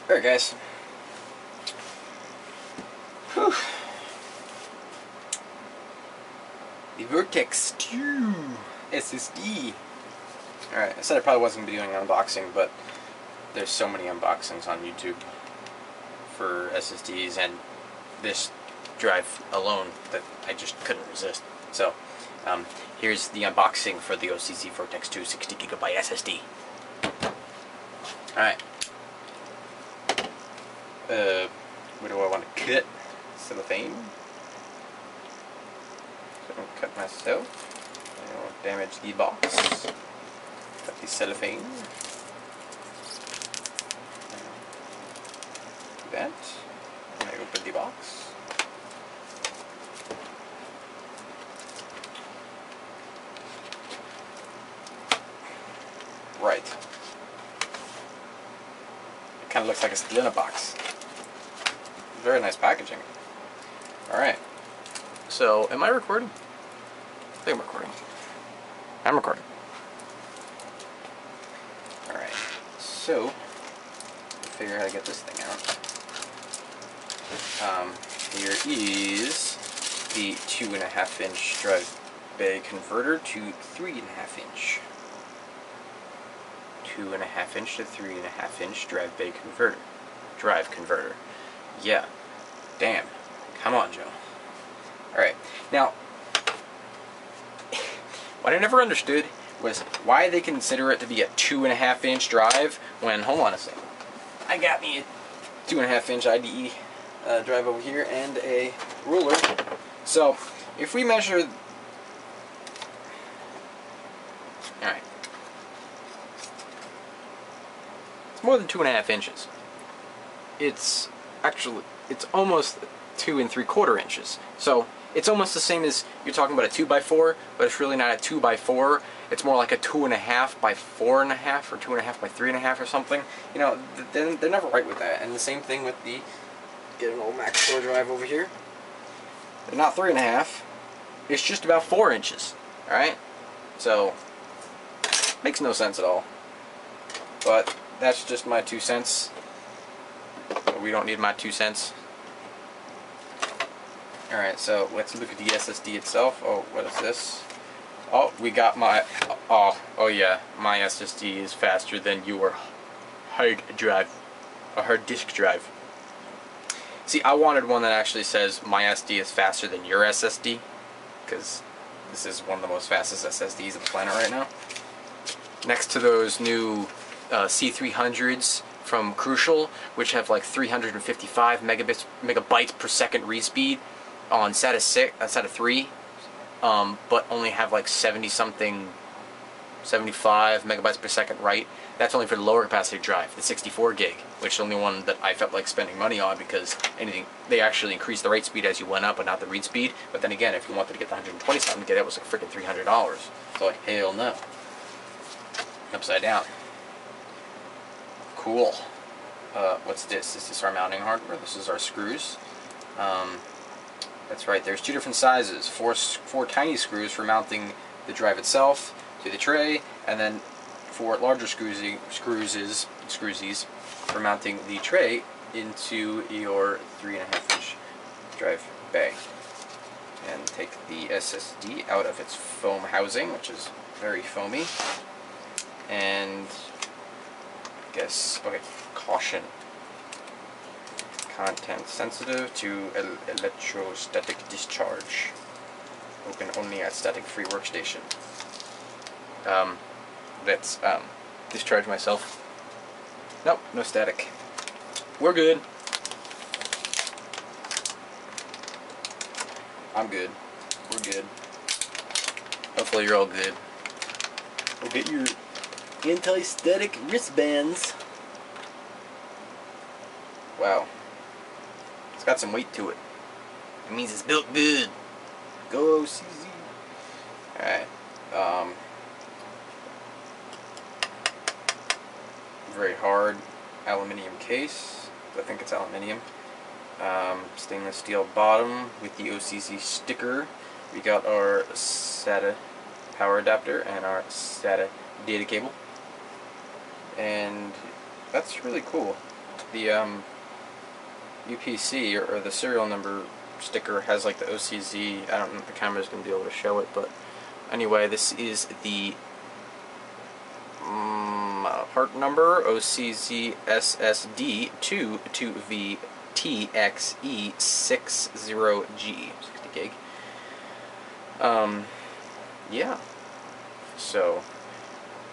Alright guys. Whew. The Vertex 2 SSD. Alright, I said I probably wasn't going to be doing an unboxing, but there's so many unboxings on YouTube for SSDs and this drive alone that I just couldn't resist. So, here's the unboxing for the OCZ Vertex 2 60GB SSD. Alright. Where do I want to cut? Cellophane. So I don't cut myself. I don't want to damage the box. Cut the cellophane. Do that. And I open the box. Right. It kind of looks like it's still in a box. Very nice packaging. Alright. So, am I recording? I think I'm recording. I'm recording. Alright. So, figure out how to get this thing out. Here is the 2.5-inch drive bay converter to 3.5-inch. 2.5-inch to 3.5-inch drive bay converter. Drive converter. Yeah. Damn. Come on, Joe. Alright. Now, what I never understood was why they consider it to be a 2.5-inch drive when, hold on a second, I got me a 2.5-inch IDE drive over here and a ruler. So, if we measure... Alright. It's more than 2.5 inches. It's almost 2 3/4 inches. So it's almost the same as you're talking about a 2x4, but it's really not a 2x4. It's more like a 2.5 by 4.5 or 2.5 by 3.5 or something. You know, they're never right with that. And the same thing with the, get an old Mac Store drive over here. They're not 3.5. It's just about 4 inches. All right. So makes no sense at all. But that's just my 2 cents. We don't need my 2 cents. Alright, so let's look at the SSD itself. Oh, what is this? Oh, we got my... Oh yeah, my SSD is faster than your hard drive. A hard disk drive. See, I wanted one that actually says my SD is faster than your SSD. Because this is one of the most fastest SSDs on the planet right now. Next to those new C300s from Crucial, which have like 355 megabytes per second read speed on SATA 3, but only have like 75 megabytes per second write. That's only for the lower capacity drive, the 64 gig, which is the only one that I felt like spending money on because they actually increased the write speed as you went up, but not the read speed. But then again, if you wanted to get the 120 something, it was like freaking $300. So like, hell no. Upside down. Cool. What's this? This is our mounting hardware. This is our screws. That's right. There's 2 different sizes. Four tiny screws for mounting the drive itself to the tray, and then 4 larger screwies for mounting the tray into your 3.5-inch drive bay. And take the SSD out of its foam housing, which is very foamy, and okay, caution. Content sensitive to electrostatic discharge. Open only at static free workstation. Let's discharge myself. Nope, no static. We're good. I'm good. We're good. Hopefully you're all good. We'll get your anti-static wristbands. Wow. It's got some weight to it. It means it's built good. Go OCZ. Alright. Very hard aluminium case. I think it's aluminium. Stainless steel bottom with the OCZ sticker. We got our SATA power adapter and our SATA data cable. And that's really cool. UPC or the serial number sticker has like the OCZ. I don't know if the camera's going to be able to show it, but anyway, this is the part number OCZ SSD 22VTXE60G, 60 gig. Yeah. So,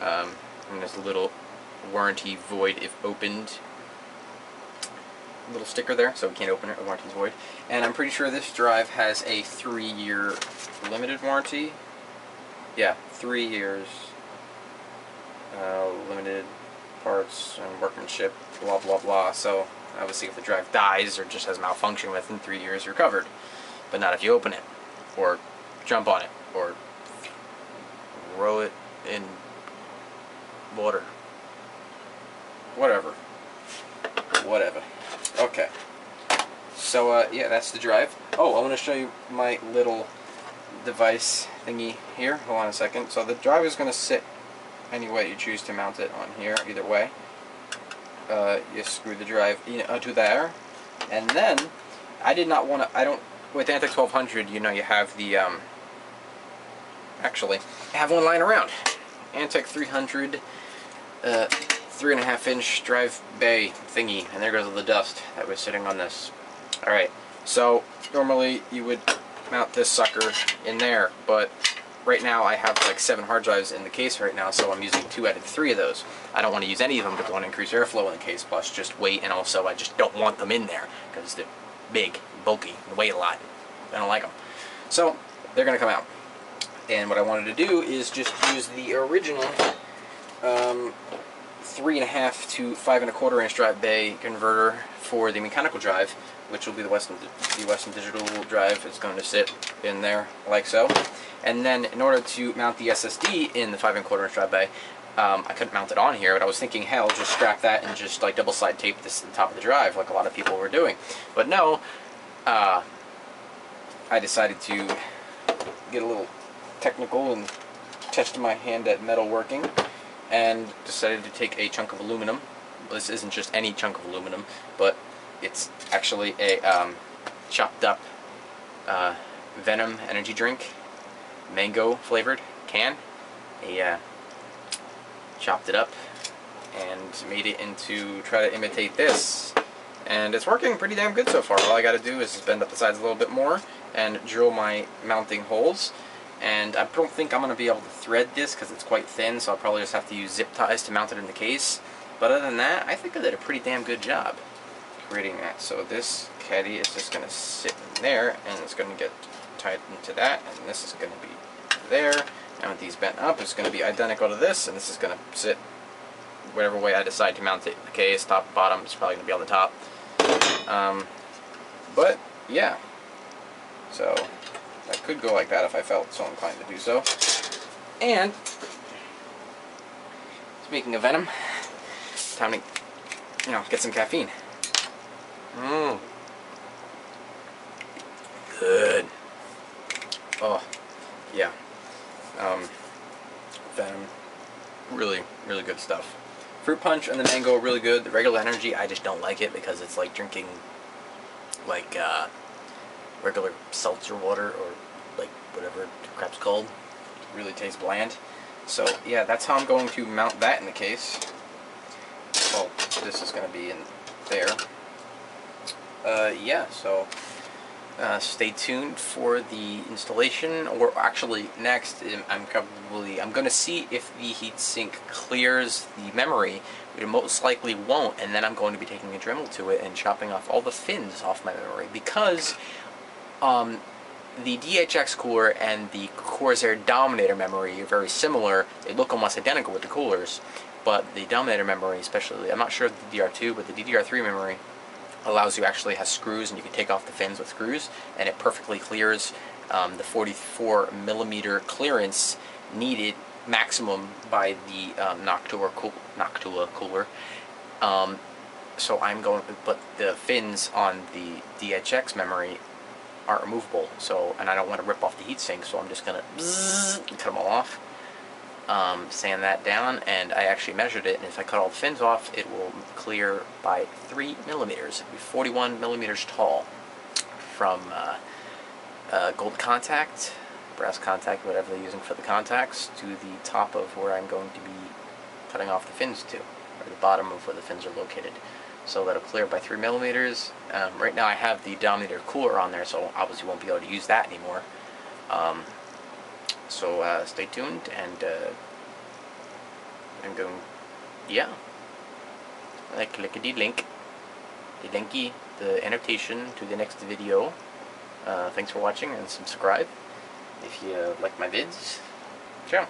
and there's a little warranty void if opened. Little sticker there, so we can't open it. Warranty's void. And I'm pretty sure this drive has a 3-year limited warranty. Yeah, 3 years. Limited parts and workmanship, blah blah blah. So obviously, if the drive dies or just has malfunction within 3 years, you're covered. But not if you open it, or jump on it, or throw it in water. Whatever. Okay. So yeah, that's the drive. Oh, I want to show you my little device thingy here. Hold on a second. So the drive is going to sit any way you choose to mount it on here, either way. You screw the drive to there, and then I did not want to. I don't. With Antec 1200, you know, you have the actually, I have one lying around. Antec 300, 3.5-inch drive bay thingy, and there goes all the dust that was sitting on this. All right. So normally you would mount this sucker in there, but right now I have like 7 hard drives in the case right now, so I'm using 2 out of 3 of those. I don't want to use any of them, but I want to increase airflow in the case, plus just weight, and also I just don't want them in there because they're big, bulky, and weigh a lot. I don't like them. So they're going to come out. And what I wanted to do is just use the original 3.5 to 5.25 inch drive bay converter for the mechanical drive, which will be the Western Digital drive. It's going to sit in there like so. And then in order to mount the SSD in the 5.25 inch drive bay, I couldn't mount it on here, but I was thinking, hell, just strap that and just like double side tape this to the top of the drive like a lot of people were doing. But no, I decided to get a little technical and test my hand at metal working, and decided to take a chunk of aluminum. This isn't just any chunk of aluminum, but it's actually a chopped up Venom energy drink, mango flavored can. I chopped it up and made it into, try to imitate this, and it's working pretty damn good so far. All I got to do is bend up the sides a little bit more and drill my mounting holes. And I don't think I'm going to be able to thread this because it's quite thin, so I'll probably just have to use zip ties to mount it in the case. But other than that, I think I did a pretty damn good job creating that. So this caddy is just going to sit in there, and it's going to get tied into that, and this is going to be there. And with these bent up, it's going to be identical to this, and this is going to sit whatever way I decide to mount it in the case. Top, bottom, it's probably going to be on the top. But yeah, so I could go like that if I felt so inclined to do so. And speaking of Venom, time to, get some caffeine. Good. Oh, yeah. Venom, really, really good stuff. Fruit punch and the mango are really good. The regular energy, I just don't like it because it's like drinking like regular seltzer water, or like whatever the crap's called. It really tastes bland. So yeah, that's how I'm going to mount that in the case. Well, this is going to be in there. Yeah, so stay tuned for the installation, or actually next I'm going to see if the heatsink clears the memory. It most likely won't, and then I'm going to be taking a Dremel to it and chopping off all the fins off my memory, because the DHX cooler and the Corsair Dominator memory are very similar. They look almost identical with the coolers, but the Dominator memory, especially, I'm not sure of the DDR2, but the DDR3 memory allows you, actually has screws, and you can take off the fins with screws, and it perfectly clears the 44mm clearance needed maximum by the Noctua cooler. So I'm going, but the fins on the DHX memory aren't removable, so, and I don't want to rip off the heatsink, so I'm just gonna cut them all off, sand that down, and I actually measured it, and if I cut all the fins off, it will clear by 3 millimeters. It'll be 41 millimeters tall from gold contact, brass contact, whatever they're using for the contacts, to the top of where I'm going to be cutting off the fins to, or the bottom of where the fins are located. So that'll clear by 3 millimeters. Right now I have the Dominator cooler on there, so obviously won't be able to use that anymore. So stay tuned, and I'm going, yeah, clickety-link, the linky, the annotation to the next video. Thanks for watching, and subscribe if you like my vids. Ciao.